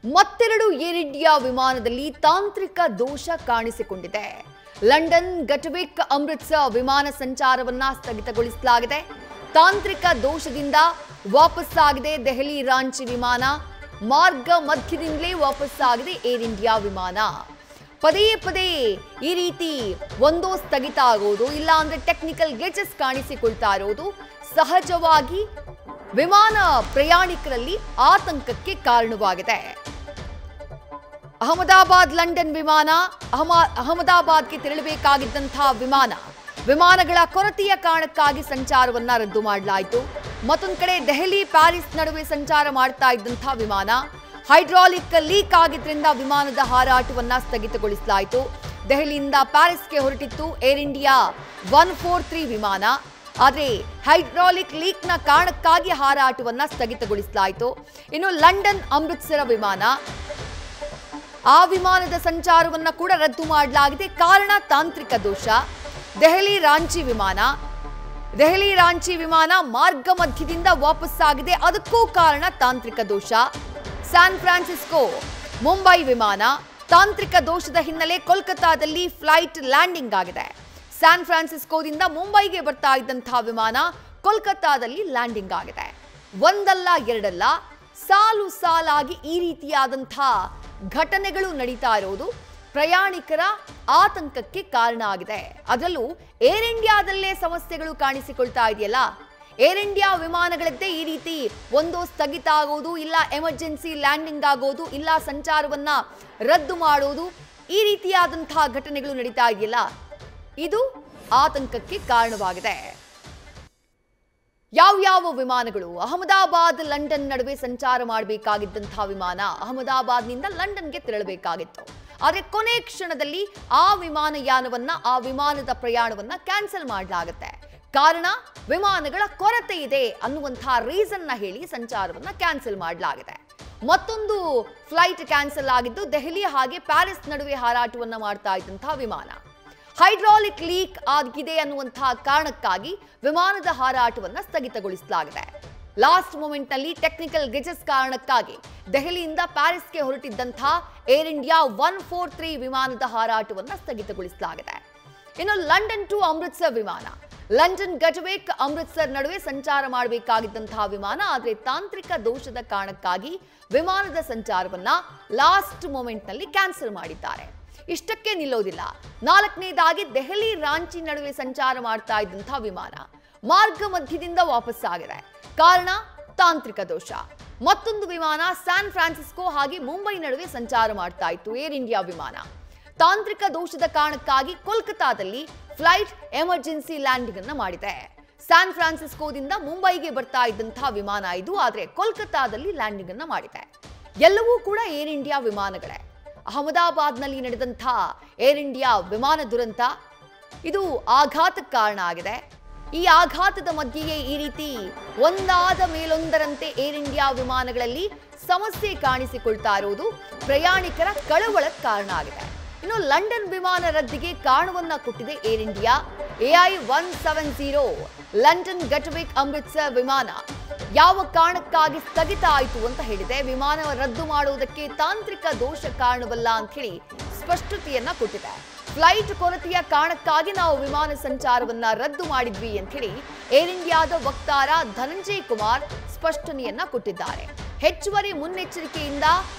ಮತ್ತೆರಡು air India ವಿಮಾನದಲ್ಲಿ ತಾಂತ್ರಿಕ ದೋಷ ಕಾಣಿಸಿಕೊಂಡಿದೆ. ಲಂಡನ್ ಗಟ್ವಿಕ್ ಅಮೃತಸರ್ ವಿಮಾನ ಸಂಚಾರವನ್ನ ಸ್ಥಗಿತಗೊಳಿಸಲಾಗಿದೆ. ತಾಂತ್ರಿಕ ದೋಷದಿಂದ ವಾಪಸ್ಸಾಗಿದೆ ದೆಹಲಿ ರಾಂಚಿ ವಿಮಾನ. ಮಾರ್ಗ ಮಧ್ಯದಿಂದಲೇ ವಾಪಸ್ಸಾಗಿದೆ ಏರ್ ಇಂಡಿಯಾ ವಿಮಾನ. ಪದೇ ಪದೇ ಈ ರೀತಿ ಒಂದೋ ಸ್ಥಗಿತ ಆಗೋದು, ಇಲ್ಲ ಅಂದ್ರೆ ಟೆಕ್ನಿಕಲ್ ಗ್ಲಿಚಸ್ ಕಾಣಿಸಿಕೊಳ್ತಾ ಇರೋದು ಸಹಜವಾಗಿ ವಿಮಾನ ಪ್ರಯಾಣಿಕರಲ್ಲಿ ಆತಂಕಕ್ಕೆ ಕಾರಣವಾಗಿದೆ. ಅಹಮದಾಬಾದ್ ಲಂಡನ್ ವಿಮಾನ, ಅಹಮದಾಬಾದ್ಗೆ ತೆರಳಬೇಕಾಗಿದ್ದಂತಹ ವಿಮಾನಗಳ ಕೊರತೆಯ ಕಾರಣಕ್ಕಾಗಿ ಸಂಚಾರವನ್ನ ರದ್ದು ಮಾಡಲಾಯಿತು. ಮತ್ತೊಂದು ಕಡೆ ದೆಹಲಿ ಪ್ಯಾರಿಸ್ ನಡುವೆ ಸಂಚಾರ ಮಾಡ್ತಾ ಇದ್ದಂತಹ ವಿಮಾನ ಹೈಡ್ರಾಲಿಕ್ ಲೀಕ್ ಆಗಿದ್ರಿಂದ ವಿಮಾನದ ಹಾರಾಟವನ್ನ ಸ್ಥಗಿತಗೊಳಿಸಲಾಯಿತು. ದೆಹಲಿಯಿಂದ ಪ್ಯಾರಿಸ್ಗೆ ಹೊರಟಿತ್ತು ಏರ್ ಇಂಡಿಯಾ 143 ವಿಮಾನ. ಆದರೆ ಹೈಡ್ರಾಲಿಕ್ ಲೀಕ್ನ ಕಾರಣಕ್ಕಾಗಿ ಹಾರಾಟವನ್ನ ಸ್ಥಗಿತಗೊಳಿಸಲಾಯಿತು. ಇನ್ನು ಲಂಡನ್ ಅಮೃತಸರ ವಿಮಾನ, ಆ ವಿಮಾನದ ಸಂಚಾರವನ್ನ ಕೂಡ ರದ್ದು ಮಾಡಲಾಗಿದೆ. ಕಾರಣ ತಾಂತ್ರಿಕ ದೋಷ. ದೆಹಲಿ ರಾಂಚಿ ವಿಮಾನ ಮಾರ್ಗ ಮಧ್ಯದಿಂದ ವಾಪಸ್ಸಾಗಿದೆ, ಅದಕ್ಕೂ ಕಾರಣ ತಾಂತ್ರಿಕ ದೋಷ. ಸ್ಯಾನ್ ಫ್ರಾನ್ಸಿಸ್ಕೋ ಮುಂಬೈ ವಿಮಾನ, ತಾಂತ್ರಿಕ ದೋಷದ ಹಿನ್ನೆಲೆ ಕೋಲ್ಕತ್ತಾದಲ್ಲಿ ಫ್ಲೈಟ್ ಲ್ಯಾಂಡಿಂಗ್ ಆಗಿದೆ. ಸ್ಯಾನ್ ಫ್ರಾನ್ಸಿಸ್ಕೋದಿಂದ ಮುಂಬೈಗೆ ಬರ್ತಾ ಇದ್ದಂತಹ ವಿಮಾನ ಕೋಲ್ಕತ್ತಾದಲ್ಲಿ ಲ್ಯಾಂಡಿಂಗ್ ಆಗಿದೆ. ಒಂದಲ್ಲ ಎರಡಲ್ಲ, ಸಾಲು ಸಾಲಾಗಿ ಈ ರೀತಿಯಾದಂತಹ ಘಟನೆಗಳು ನಡೀತಾ ಇರೋದು ಪ್ರಯಾಣಿಕರ ಆತಂಕಕ್ಕೆ ಕಾರಣ ಆಗಿದೆ. ಅದರಲ್ಲೂ ಏರ್ ಇಂಡಿಯಾದಲ್ಲೇ ಸಮಸ್ಯೆಗಳು ಕಾಣಿಸಿಕೊಳ್ತಾ ಇದೆಯಲ್ಲ. ಏರ್ ಇಂಡಿಯಾ ವಿಮಾನಗಳದ್ದೇ ಈ ರೀತಿ ಒಂದೋ ಸ್ಥಗಿತ ಆಗೋದು, ಇಲ್ಲ ಎಮರ್ಜೆನ್ಸಿ ಲ್ಯಾಂಡಿಂಗ್ ಆಗೋದು, ಇಲ್ಲ ಸಂಚಾರವನ್ನ ರದ್ದು ಮಾಡೋದು, ಈ ರೀತಿಯಾದಂತಹ ಘಟನೆಗಳು ನಡೀತಾ ಇದೆಯಲ್ಲ, ಇದು ಆತಂಕಕ್ಕೆ ಕಾರಣವಾಗಿದೆ. ಯಾವ ವಿಮಾನಗಳು? ಅಹಮದಾಬಾದ್ ಲಂಡನ್ ನಡುವೆ ಸಂಚಾರ ಮಾಡಬೇಕಾಗಿದ್ದಂತಹ ವಿಮಾನ ಅಹಮದಾಬಾದ್ನಿಂದ ಲಂಡನ್ಗೆ ತೆರಳಬೇಕಾಗಿತ್ತು. ಆದರೆ ಕೊನೆ ಕ್ಷಣದಲ್ಲಿ ಆ ವಿಮಾನದ ಪ್ರಯಾಣವನ್ನ ಕ್ಯಾನ್ಸಲ್ ಮಾಡಲಾಗುತ್ತೆ. ಕಾರಣ ವಿಮಾನಗಳ ಕೊರತೆ ಇದೆ ಅನ್ನುವಂತಹ ರೀಸನ್ನ ಹೇಳಿ ಸಂಚಾರವನ್ನ ಕ್ಯಾನ್ಸಲ್ ಮಾಡಲಾಗಿದೆ. ಮತ್ತೊಂದು ಫ್ಲೈಟ್ ಕ್ಯಾನ್ಸಲ್ ಆಗಿದ್ದು ದೆಹಲಿ ಹಾಗೆ ಪ್ಯಾರಿಸ್ ನಡುವೆ ಹಾರಾಟವನ್ನ ಮಾಡ್ತಾ ಇದ್ದಂತಹ ವಿಮಾನ. ಹೈಡ್ರಾಲಿಕ್ ಲೀಕ್ ಆಗಿದೆ ಅನ್ನುವಂತಹ ಕಾರಣಕ್ಕಾಗಿ ವಿಮಾನದ ಹಾರಾಟವನ್ನ ಸ್ಥಗಿತಗೊಳಿಸಲಾಗಿದೆ. ಲಾಸ್ಟ್ ಮೂಮೆಂಟ್ ನಲ್ಲಿ ಟೆಕ್ನಿಕಲ್ ಗ್ಲಿಚಸ್ ಕಾರಣಕ್ಕಾಗಿ ದೆಹಲಿಯಿಂದ ಪ್ಯಾರಿಸ್ಗೆ ಹೊರಟಿದ್ದಂತಹ ಏರ್ ಇಂಡಿಯಾ 143 ವಿಮಾನದ ಹಾರಾಟವನ್ನ ಸ್ಥಗಿತಗೊಳಿಸಲಾಗಿದೆ. ಇನ್ನು ಲಂಡನ್ ಟು ಅಮೃತಸರ್ ವಿಮಾನ, ಲಂಡನ್ ಗಟ್ವಿಕ್ ಅಮೃತಸರ್ ನಡುವೆ ಸಂಚಾರ ಮಾಡಬೇಕಾಗಿದ್ದಂತಹ ವಿಮಾನ, ಆದರೆ ತಾಂತ್ರಿಕ ದೋಷದ ಕಾರಣಕ್ಕಾಗಿ ವಿಮಾನದ ಸಂಚಾರವನ್ನ ಲಾಸ್ಟ್ ಮೂಮೆಂಟ್ ನಲ್ಲಿ ಕ್ಯಾನ್ಸಲ್ ಮಾಡಿದ್ದಾರೆ. ಇಷ್ಟಕ್ಕೆ ನಿಲ್ಲೋದಿಲ್ಲ. ನಾಲ್ಕನೇದಾಗಿ ದೆಹಲಿ ರಾಂಚಿ ನಡುವೆ ಸಂಚಾರ ಮಾಡ್ತಾ ಇದ್ದಂತಹ ವಿಮಾನ ಮಾರ್ಗ ಮಧ್ಯದಿಂದ ವಾಪಸ್ಸಾಗಿದೆ. ಕಾರಣ ತಾಂತ್ರಿಕ ದೋಷ. ಮತ್ತೊಂದು ವಿಮಾನ ಸ್ಯಾನ್ ಫ್ರಾನ್ಸಿಸ್ಕೋ ಹಾಗೆ ಮುಂಬೈ ನಡುವೆ ಸಂಚಾರ ಮಾಡ್ತಾ ಇತ್ತು ಏರ್ ಇಂಡಿಯಾ ವಿಮಾನ. ತಾಂತ್ರಿಕ ದೋಷದ ಕಾರಣಕ್ಕಾಗಿ ಕೋಲ್ಕತ್ತಾದಲ್ಲಿ ಫ್ಲೈಟ್ ಎಮರ್ಜೆನ್ಸಿ ಲ್ಯಾಂಡಿಂಗ್ ಅನ್ನ ಮಾಡಿದೆ. ಸ್ಯಾನ್ ಫ್ರಾನ್ಸಿಸ್ಕೋದಿಂದ ಮುಂಬೈಗೆ ಬರ್ತಾ ಇದ್ದಂತಹ ವಿಮಾನ ಇದು, ಆದರೆ ಕೋಲ್ಕತ್ತಾದಲ್ಲಿ ಲ್ಯಾಂಡಿಂಗ್ ಅನ್ನ ಮಾಡಿದೆ. ಎಲ್ಲವೂ ಕೂಡ ಏರ್ ಇಂಡಿಯಾ ವಿಮಾನಗಳೇ. ಅಹಮದಾಬಾದ್ನಲ್ಲಿ ನಡೆದಂತಹ ಏರ್ ಇಂಡಿಯಾ ವಿಮಾನ ದುರಂತ ಇದು ಆಘಾತಕ್ಕೆ ಕಾರಣ ಆಗಿದೆ. ಈ ಆಘಾತದ ಮಧ್ಯೆಯೇ ಈ ರೀತಿ ಒಂದಾದ ಮೇಲೊಂದರಂತೆ ಏರ್ ಇಂಡಿಯಾ ವಿಮಾನಗಳಲ್ಲಿ ಸಮಸ್ಯೆ ಕಾಣಿಸಿಕೊಳ್ತಾ ಇರುವುದು ಪ್ರಯಾಣಿಕರ ಕಳವಳಕ್ಕೆ ಕಾರಣ ಆಗಿದೆ. ಇನ್ನು ಲಂಡನ್ ವಿಮಾನ ರದ್ದಿಗೆ ಕಾರಣವನ್ನ ಕೊಟ್ಟಿದೆ Air India. AI170 London Gatwick Amritsar ವಿಮಾನ ಯಾವ ಕಾರಣಕ್ಕಾಗಿ ಸ್ಥಗಿತ ಆಯಿತು ಅಂತ ಹೇಳಿದೆ. ವಿಮಾನ ರದ್ದು ಮಾಡುವುದಕ್ಕೆ ತಾಂತ್ರಿಕ ದೋಷ ಕಾರಣವಲ್ಲ ಅಂತ ಹೇಳಿ ಸ್ಪಷ್ಟತೆಯನ್ನ ಕೊಟ್ಟಿದೆ. ಫ್ಲೈಟ್ ಕೊರತೆಯ ಕಾರಣಕ್ಕಾಗಿ ನಾವು ವಿಮಾನ ಸಂಚಾರವನ್ನ ರದ್ದು ಮಾಡಿದ್ವಿ ಅಂತ ಹೇಳಿ ಏರ್ ಇಂಡಿಯಾದ ವಕ್ತಾರ ಧನಂಜಯ್ ಕುಮಾರ್ ಸ್ಪಷ್ಟನೆಯನ್ನ ಕೊಟ್ಟಿದ್ದಾರೆ. ಹೆಚ್ಚುವರಿ ಮುನ್ನೆಚ್ಚರಿಕೆಯಿಂದ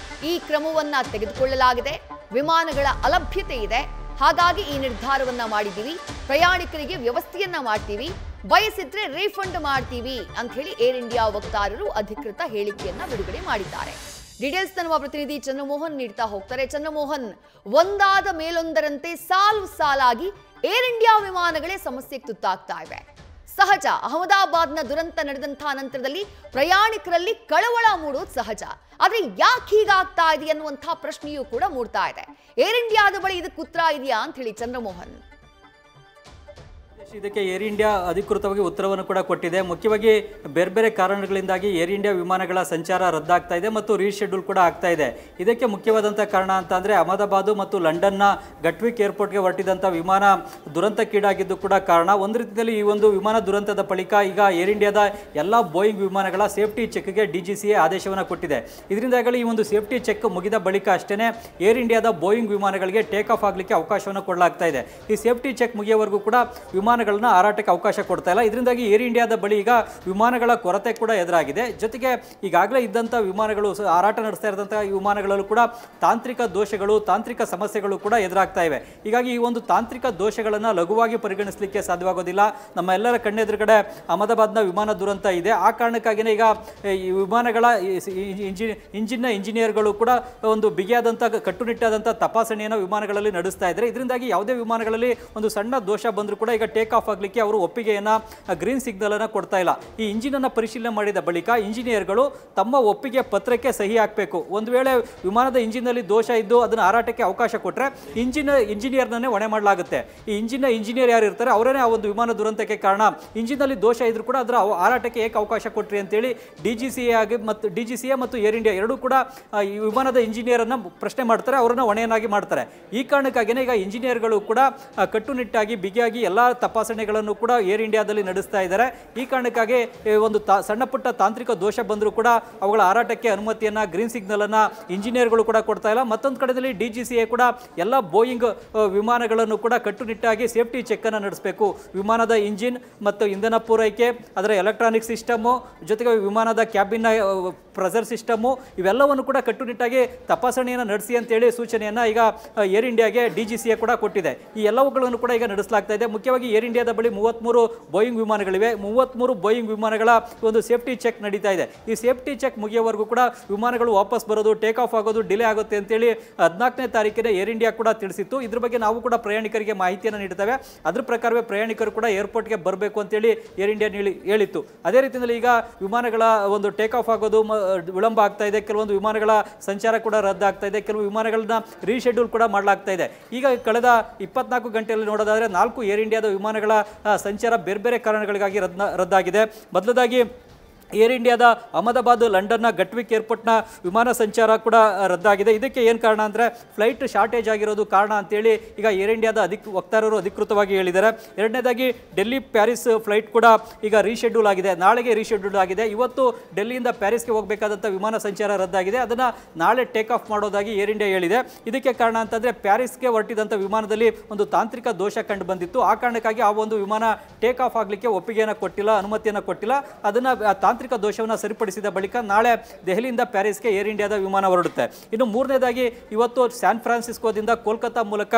ಈ ಕ್ರಮವನ್ನ ತೆಗೆದುಕೊಳ್ಳಲಾಗಿದೆ. ವಿಮಾನಗಳ ಅಲಭ್ಯತೆ ಇದೆ, ಹಾಗಾಗಿ ಈ ನಿರ್ಧಾರವನ್ನ ಮಾಡಿದ್ದೀವಿ. ಪ್ರಯಾಣಿಕರಿಗೆ ವ್ಯವಸ್ಥೆಯನ್ನ ಮಾಡ್ತೀವಿ, ಬಯಸಿದ್ರೆ ರೀಫಂಡ್ ಮಾಡ್ತೀವಿ ಅಂತ ಹೇಳಿ ಏರ್ ಇಂಡಿಯಾ ವಕ್ತಾರರು ಅಧಿಕೃತ ಹೇಳಿಕೆಯನ್ನ ಬಿಡುಗಡೆ ಮಾಡಿದ್ದಾರೆ. ಡೀಟೇಲ್ಸ್ ನಮ್ಮ ಪ್ರತಿನಿಧಿ ಚಂದ್ರಮೋಹನ್ ನೀಡ್ತಾ ಹೋಗ್ತಾರೆ. ಚಂದ್ರಮೋಹನ್, ಒಂದಾದ ಮೇಲೊಂದರಂತೆ ಸಾಲು ಸಾಲಾಗಿ ಏರ್ ಇಂಡಿಯಾ ವಿಮಾನಗಳೇ ಸಮಸ್ಯೆಗೆ ತುತ್ತಾಗ್ತಾ ಇವೆ. ಸಹಜ, ಅಹಮದಾಬಾದ್ನ ದುರಂತ ನಡೆದಂತಹ ನಂತರದಲ್ಲಿ ಪ್ರಯಾಣಿಕರಲ್ಲಿ ಕಳವಳ ಮೂಡೋದು ಸಹಜ. ಆದ್ರೆ ಯಾಕೆ ಹೀಗಾಗ್ತಾ ಇದೆ ಅನ್ನುವಂತಹ ಪ್ರಶ್ನೆಯೂ ಕೂಡ ಮೂಡ್ತಾ ಇದೆ. ಏರ್ ಇಂಡಿಯಾದ ಬಳಿ ಇದಕ್ಕೆ ಉತ್ತರ ಇದೆಯಾ ಅಂತ ಹೇಳಿ ಚಂದ್ರಮೋಹನ್? ಇದಕ್ಕೆ ಏರ್ ಇಂಡಿಯಾ ಅಧಿಕೃತವಾಗಿ ಉತ್ತರವನ್ನು ಕೂಡ ಕೊಟ್ಟಿದೆ. ಮುಖ್ಯವಾಗಿ ಬೇರೆ ಬೇರೆ ಕಾರಣಗಳಿಂದಾಗಿ ಏರ್ ಇಂಡಿಯಾ ವಿಮಾನಗಳ ಸಂಚಾರ ರದ್ದಾಗ್ತಾ ಇದೆ ಮತ್ತು ರೀಶೆಡ್ಯೂಲ್ ಕೂಡ ಆಗ್ತಾ ಇದೆ. ಇದಕ್ಕೆ ಮುಖ್ಯವಾದಂಥ ಕಾರಣ ಅಂತಂದರೆ ಅಹಮದಾಬಾದ್ ಮತ್ತು ಲಂಡನ್ನ ಗಟ್ವಿಕ್ ಏರ್ಪೋರ್ಟ್ಗೆ ಹೊರಟಿದಂಥ ವಿಮಾನ ದುರಂತಕ್ಕೀಡಾಗಿದ್ದು ಕೂಡ ಕಾರಣ. ಒಂದು ರೀತಿಯಲ್ಲಿ ಈ ಒಂದು ವಿಮಾನ ದುರಂತದ ಬಳಿಕ ಈಗ ಏರ್ ಇಂಡಿಯಾದ ಎಲ್ಲ ಬೋಯಿಂಗ್ ವಿಮಾನಗಳ ಸೇಫ್ಟಿ ಚೆಕ್ಗೆ DGCA ಆದೇಶವನ್ನು ಕೊಟ್ಟಿದೆ. ಇದರಿಂದಾಗಲಿ ಈ ಒಂದು ಸೇಫ್ಟಿ ಚೆಕ್ ಮುಗಿದ ಬಳಿಕ ಅಷ್ಟೇ ಏರ್ ಇಂಡಿಯಾದ ಬೋಯಿಂಗ್ ವಿಮಾನಗಳಿಗೆ ಟೇಕ್ ಆಫ್ ಆಗಲಿಕ್ಕೆ ಅವಕಾಶವನ್ನು ಕೊಡಲಾಗ್ತಾ ಇದೆ. ಈ ಸೇಫ್ಟಿ ಚೆಕ್ ಮುಗಿಯವರೆಗೂ ಕೂಡ ವಿಮಾನಗಳನ್ನ ಹಾರಾಟಕ್ಕೆ ಅವಕಾಶ ಕೊಡ್ತಾ ಇಲ್ಲ. ಇದರಿಂದಾಗಿ ಏರ್ ಇಂಡಿಯಾದ ಬಳಿ ಈಗ ವಿಮಾನಗಳ ಕೊರತೆ ಕೂಡ ಎದುರಾಗಿದೆ. ಜೊತೆಗೆ ಈಗಾಗಲೇ ಇದ್ದಂಥ ವಿಮಾನಗಳು ಹಾರಾಟ ನಡೆಸ್ತಾ ಇರದಂಥ ವಿಮಾನಗಳಲ್ಲೂ ಕೂಡ ತಾಂತ್ರಿಕ ದೋಷಗಳು, ತಾಂತ್ರಿಕ ಸಮಸ್ಯೆಗಳು ಕೂಡ ಎದುರಾಗ್ತಾ ಇವೆ. ಹೀಗಾಗಿ ಈ ಒಂದು ತಾಂತ್ರಿಕ ದೋಷಗಳನ್ನು ಲಘುವಾಗಿ ಪರಿಗಣಿಸಲಿಕ್ಕೆ ಸಾಧ್ಯವಾಗೋದಿಲ್ಲ. ನಮ್ಮ ಎಲ್ಲರ ಕಣ್ಣೆದುರುಗಡೆ ಅಹಮದಾಬಾದ್ನ ವಿಮಾನ ದುರಂತ ಇದೆ. ಆ ಕಾರಣಕ್ಕಾಗಿಯೇ ಈಗ ಈ ವಿಮಾನಗಳ ಇಂಜಿನ್ನ ಇಂಜಿನಿಯರ್ಗಳು ಕೂಡ ಒಂದು ಬಿಗಿಯಾದಂಥ ಕಟ್ಟುನಿಟ್ಟಾದಂಥ ತಪಾಸಣೆಯನ್ನು ವಿಮಾನಗಳಲ್ಲಿ ನಡೆಸ್ತಾ ಇದ್ದಾರೆ. ಇದರಿಂದಾಗಿ ಯಾವುದೇ ವಿಮಾನಗಳಲ್ಲಿ ಒಂದು ಸಣ್ಣ ದೋಷ ಬಂದರೂ ಕೂಡ ಈಗ ಟೇಕ್ ಆಫ್ ಆಗಲಿಕ್ಕೆ ಅವರು ಒಪ್ಪಿಗೆಯನ್ನು ಗ್ರೀನ್ ಸಿಗ್ನಲ್ ಅನ್ನು ಕೊಡ್ತಾ ಇಲ್ಲ. ಈ ಇಂಜಿನನ್ನು ಪರಿಶೀಲನೆ ಮಾಡಿದ ಬಳಿಕ ಇಂಜಿನಿಯರ್ಗಳು ತಮ್ಮ ಒಪ್ಪಿಗೆ ಪತ್ರಕ್ಕೆ ಸಹಿ ಹಾಕಬೇಕು. ಒಂದು ವೇಳೆ ವಿಮಾನದ ಇಂಜಿನ್ನಲ್ಲಿ ದೋಷ ಇದ್ದು ಅದನ್ನು ಹಾರಾಟಕ್ಕೆ ಅವಕಾಶ ಕೊಟ್ಟರೆ ಇಂಜಿನಿಯರ್ನೇ ಹೊಣೆ ಮಾಡಲಾಗುತ್ತೆ. ಈ ಇಂಜಿನಿಯರ್ ಯಾರು ಇರ್ತಾರೆ ಅವರೇ ಆ ಒಂದು ವಿಮಾನ ದುರಂತಕ್ಕೆ ಕಾರಣ. ಇಂಜಿನ್ನಲ್ಲಿ ದೋಷ ಇದ್ರೂ ಕೂಡ ಅದರ ಹಾರಾಟಕ್ಕೆ ಏಕೆ ಅವಕಾಶ ಕೊಟ್ರಿ ಅಂತೇಳಿ DGCA ಮತ್ತು ಏರ್ ಇಂಡಿಯಾ ಎರಡೂ ಕೂಡ ಈ ವಿಮಾನದ ಇಂಜಿನಿಯರನ್ನು ಪ್ರಶ್ನೆ ಮಾಡ್ತಾರೆ, ಅವರನ್ನು ಹೊಣೆಯನ್ನಾಗಿ ಮಾಡ್ತಾರೆ. ಈ ಕಾರಣಕ್ಕಾಗಿಯೇ ಈಗ ಇಂಜಿನಿಯರ್ಗಳು ಕೂಡ ಕಟ್ಟುನಿಟ್ಟಾಗಿ ಬಿಗಿಯಾಗಿ ಎಲ್ಲ ತಪಾಸಣೆಗಳನ್ನು ಕೂಡ ಏರ್ ಇಂಡಿಯಾದಲ್ಲಿ ನಡೆಸ್ತಾ ಇದ್ದಾರೆ. ಈ ಕಾರಣಕ್ಕಾಗಿ ಒಂದು ಸಣ್ಣ ಪುಟ್ಟ ತಾಂತ್ರಿಕ ದೋಷ ಬಂದರೂ ಕೂಡ ಅವುಗಳ ಹಾರಾಟಕ್ಕೆ ಅನುಮತಿಯನ್ನು ಗ್ರೀನ್ ಸಿಗ್ನಲ್ ಅನ್ನು ಇಂಜಿನಿಯರ್ಗಳು ಕೂಡ ಕೊಡ್ತಾ ಇಲ್ಲ. ಮತ್ತೊಂದು ಕಡೆಯಲ್ಲಿ DGCA ಕೂಡ ಎಲ್ಲ ಬೋಯಿಂಗ್ ವಿಮಾನಗಳನ್ನು ಕೂಡ ಕಟ್ಟುನಿಟ್ಟಾಗಿ ಸೇಫ್ಟಿ ಚೆಕ್ ಅನ್ನು ನಡೆಸಬೇಕು. ವಿಮಾನದ ಇಂಜಿನ್ ಮತ್ತು ಇಂಧನ ಪೂರೈಕೆ, ಅದರ ಎಲೆಕ್ಟ್ರಾನಿಕ್ ಸಿಸ್ಟಮು, ಜೊತೆಗೆ ವಿಮಾನದ ಕ್ಯಾಬಿನ್ನ ಪ್ರೆಷರ್ ಸಿಸ್ಟಮು, ಇವೆಲ್ಲವನ್ನು ಕೂಡ ಕಟ್ಟುನಿಟ್ಟಾಗಿ ತಪಾಸಣೆಯನ್ನು ನಡೆಸಿ ಅಂತೇಳಿ ಸೂಚನೆಯನ್ನು ಈಗ ಏರ್ ಇಂಡಿಯಾಗೆ DGCA ಕೂಡ ಕೊಟ್ಟಿದೆ. ಈ ಎಲ್ಲವುಗಳನ್ನು ಕೂಡ ಈಗ ನಡೆಸಲಾಗ್ತಾ ಇದೆ. ಮುಖ್ಯವಾಗಿ ಏರ್ ಇಂಡಿಯಾದ ಬಳಿ 33 ಬೋಯಿಂಗ್ ವಿಮಾನಗಳಿವೆ. 33 ಬೋಯಿಂಗ್ ವಿಮಾನಗಳ ಒಂದು ಸೇಫ್ಟಿ ಚೆಕ್ ನಡೀತಾ ಇದೆ. ಈ ಸೇಫ್ಟಿ ಚೆಕ್ ಮುಗಿಯುವವರೆಗೂ ಕೂಡ ವಿಮಾನಗಳು ವಾಪಸ್ ಬರೋದು, ಟೇಕ್ ಆಫ್ ಆಗೋದು ಡಿಲೇ ಆಗುತ್ತೆ ಅಂತೇಳಿ 14ನೇ ತಾರೀಕಿನ ಏರ್ ಇಂಡಿಯಾ ಕೂಡ ತಿಳಿಸಿತ್ತು. ಇದ್ರ ಬಗ್ಗೆ ನಾವು ಕೂಡ ಪ್ರಯಾಣಿಕರಿಗೆ ಮಾಹಿತಿಯನ್ನು ನೀಡ್ತೇವೆ. ಅದ್ರ ಪ್ರಕಾರವೇ ಪ್ರಯಾಣಿಕರು ಕೂಡ ಏರ್ಪೋರ್ಟ್ಗೆ ಬರಬೇಕು ಅಂತೇಳಿ ಏರ್ ಇಂಡಿಯಾ ಹೇಳಿತ್ತು. ಅದೇ ರೀತಿಯಲ್ಲಿ ಈಗ ವಿಮಾನಗಳ ಒಂದು ಟೇಕ್ ಆಫ್ ಆಗೋದು ವಿಳಂಬ ಆಗ್ತಾ ಇದೆ. ಕೆಲವೊಂದು ವಿಮಾನಗಳ ಸಂಚಾರ ಕೂಡ ರದ್ದಾಗ್ತಾ ಇದೆ. ಕೆಲವು ವಿಮಾನಗಳನ್ನ ರೀಶೆಡ್ಯೂಲ್ ಕೂಡ ಮಾಡಲಾಗ್ತಾ ಇದೆ. ಈಗ ಕಳೆದ 24 ಗಂಟೆಯಲ್ಲಿ ನೋಡೋದಾದರೆ 4 ಏರ್ ಇಂಡಿಯಾದ ವಿಮಾನಗಳ ಸಂಚಾರ ಬೇರೆ ಬೇರೆ ಕಾರಣಗಳಿಗಾಗಿ ರದ್ದಾಗಿದೆ. ಮೊದಲದಾಗಿ ಏರ್ ಇಂಡಿಯಾದ ಅಹಮದಾಬಾದ್ ಲಂಡನ್ನ ಗಟ್ವಿಕ್ ಏರ್ಪೋರ್ಟ್ನ ವಿಮಾನ ಸಂಚಾರ ಕೂಡ ರದ್ದಾಗಿದೆ. ಇದಕ್ಕೆ ಏನು ಕಾರಣ ಅಂದರೆ ಫ್ಲೈಟ್ ಶಾರ್ಟೇಜ್ ಆಗಿರೋದು ಕಾರಣ ಅಂತೇಳಿ ಈಗ ಏರ್ ಇಂಡಿಯಾದ ವಕ್ತಾರರು ಅಧಿಕೃತವಾಗಿ ಹೇಳಿದ್ದಾರೆ. ಎರಡನೇದಾಗಿ ಡೆಲ್ಲಿ ಪ್ಯಾರಿಸ್ ಫ್ಲೈಟ್ ಕೂಡ ಈಗ ರೀಶೆಡ್ಯೂಲ್ ಆಗಿದೆ, ನಾಳೆಗೆ ರೀಶೆಡ್ಯೂಲ್ ಆಗಿದೆ. ಇವತ್ತು ಡೆಲ್ಲಿಯಿಂದ ಪ್ಯಾರಿಸ್ಗೆ ಹೋಗಬೇಕಾದಂಥ ವಿಮಾನ ಸಂಚಾರ ರದ್ದಾಗಿದೆ. ಅದನ್ನು ನಾಳೆ ಟೇಕ್ ಆಫ್ ಮಾಡೋದಾಗಿ ಏರ್ ಇಂಡಿಯಾ ಹೇಳಿದೆ. ಇದಕ್ಕೆ ಕಾರಣ ಅಂತಂದರೆ ಪ್ಯಾರಿಸ್ಗೆ ಹೊರಟಿದಂಥ ವಿಮಾನದಲ್ಲಿ ಒಂದು ತಾಂತ್ರಿಕ ದೋಷ ಕಂಡು ಬಂದಿತ್ತು. ಆ ಕಾರಣಕ್ಕಾಗಿ ಆ ಒಂದು ವಿಮಾನ ಟೇಕ್ ಆಫ್ ಆಗಲಿಕ್ಕೆ ಒಪ್ಪಿಗೆಯನ್ನು ಕೊಟ್ಟಿಲ್ಲ, ಅನುಮತಿಯನ್ನು ಕೊಟ್ಟಿಲ್ಲ. ಅದನ್ನು ತಾಂತ್ರಿಕ ದೋಷವನ್ನು ಸರಿಪಡಿಸಿದ ಬಳಿಕ ನಾಳೆ ದೆಹಲಿಯಿಂದ ಪ್ಯಾರಿಸ್ಗೆ ಏರ್ ಇಂಡಿಯಾದ ವಿಮಾನ ಹೊರಡುತ್ತೆ. ಇನ್ನು ಮೂರನೇದಾಗಿ ಇವತ್ತು ಸ್ಯಾನ್ ಫ್ರಾನ್ಸಿಸ್ಕೋದಿಂದ ಕೋಲ್ಕತ್ತಾ ಮೂಲಕ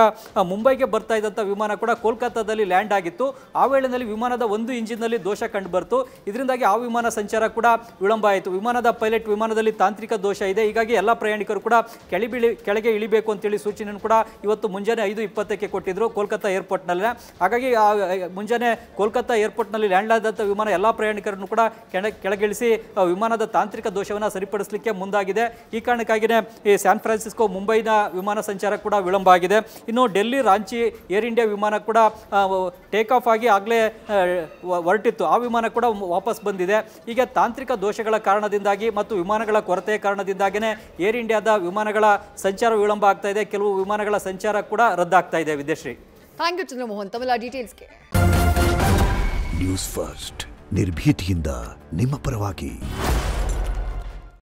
ಮುಂಬೈಗೆ ಬರ್ತಾ ಇದ್ದಂಥ ವಿಮಾನ ಕೂಡ ಕೋಲ್ಕತ್ತಾದಲ್ಲಿ ಲ್ಯಾಂಡ್ ಆಗಿತ್ತು. ಆ ವೇಳೆಯಲ್ಲಿ ವಿಮಾನದ ಒಂದು ಇಂಜಿನ್ನಲ್ಲಿ ದೋಷ ಕಂಡು ಬರ್ತು. ಇದರಿಂದಾಗಿ ಆ ವಿಮಾನ ಸಂಚಾರ ಕೂಡ ವಿಳಂಬ ಆಯಿತು. ವಿಮಾನದ ಪೈಲಟ್ ವಿಮಾನದಲ್ಲಿ ತಾಂತ್ರಿಕ ದೋಷ ಇದೆ, ಹೀಗಾಗಿ ಎಲ್ಲ ಪ್ರಯಾಣಿಕರು ಕೂಡ ಕೆಳಗೆ ಇಳಿಬೇಕು ಅಂತೇಳಿ ಸೂಚನೆಯನ್ನು ಕೂಡ ಇವತ್ತು ಮುಂಜಾನೆ 5:20ಕ್ಕೆ ಕೊಟ್ಟಿದ್ರು ಕೋಲ್ಕತ್ತಾ ಏರ್ಪೋರ್ಟ್ನಲ್ಲೇ. ಹಾಗಾಗಿ ಮುಂಜಾನೆ ಕೋಲ್ಕತ್ತಾ ಏರ್ಪೋರ್ಟ್ನಲ್ಲಿ ಲ್ಯಾಂಡ್ ಆದಂಥ ವಿಮಾನ ಎಲ್ಲ ಪ್ರಯಾಣಿಕರನ್ನು ಕೂಡ ಕೆಳಗಿಳಿಸಿ ವಿಮಾನದ ತಾಂತ್ರಿಕ ದೋಷವನ್ನು ಸರಿಪಡಿಸಲಿಕ್ಕೆ ಮುಂದಾಗಿದೆ. ಈ ಕಾರಣಕ್ಕಾಗಿಯೇ ಈ ಸ್ಯಾನ್ ಫ್ರಾನ್ಸಿಸ್ಕೋ ಮುಂಬೈನ ವಿಮಾನ ಸಂಚಾರ ಕೂಡ ವಿಳಂಬ ಆಗಿದೆ. ಇನ್ನು ಡೆಲ್ಲಿ ರಾಂಚಿ ಏರ್ ಇಂಡಿಯಾ ವಿಮಾನ ಕೂಡ ಟೇಕ್ ಆಫ್ ಆಗಿ ಆಗಲೇ ಹೊರಟಿತ್ತು, ಆ ವಿಮಾನ ಕೂಡ ವಾಪಸ್ ಬಂದಿದೆ. ಈಗ ತಾಂತ್ರಿಕ ದೋಷಗಳ ಕಾರಣದಿಂದಾಗಿ ಮತ್ತು ವಿಮಾನಗಳ ಕೊರತೆಯ ಕಾರಣದಿಂದಾಗಿಯೇ ಏರ್ ಇಂಡಿಯಾದ ವಿಮಾನಗಳ ಸಂಚಾರ ವಿಳಂಬ ಆಗ್ತಾ ಇದೆ. ಕೆಲವು ವಿಮಾನಗಳ ಸಂಚಾರ ಕೂಡ ರದ್ದಾಗ್ತಾ ಇದೆ. ವಿದ್ಯಾಶ್ರೀ, ಥ್ಯಾಂಕ್ ಯು ಚಂದ್ರಮೋಹನ್ ತಮ್ಮೆಲ್ಲ ಡೀಟೇಲ್ಸ್ಗೆ. ನ್ಯೂಸ್ ಫಸ್ಟ್ ನಿರ್ಭೀತಿಯಿಂದ ನಿಮ್ಮ ಪರವಾಗಿ.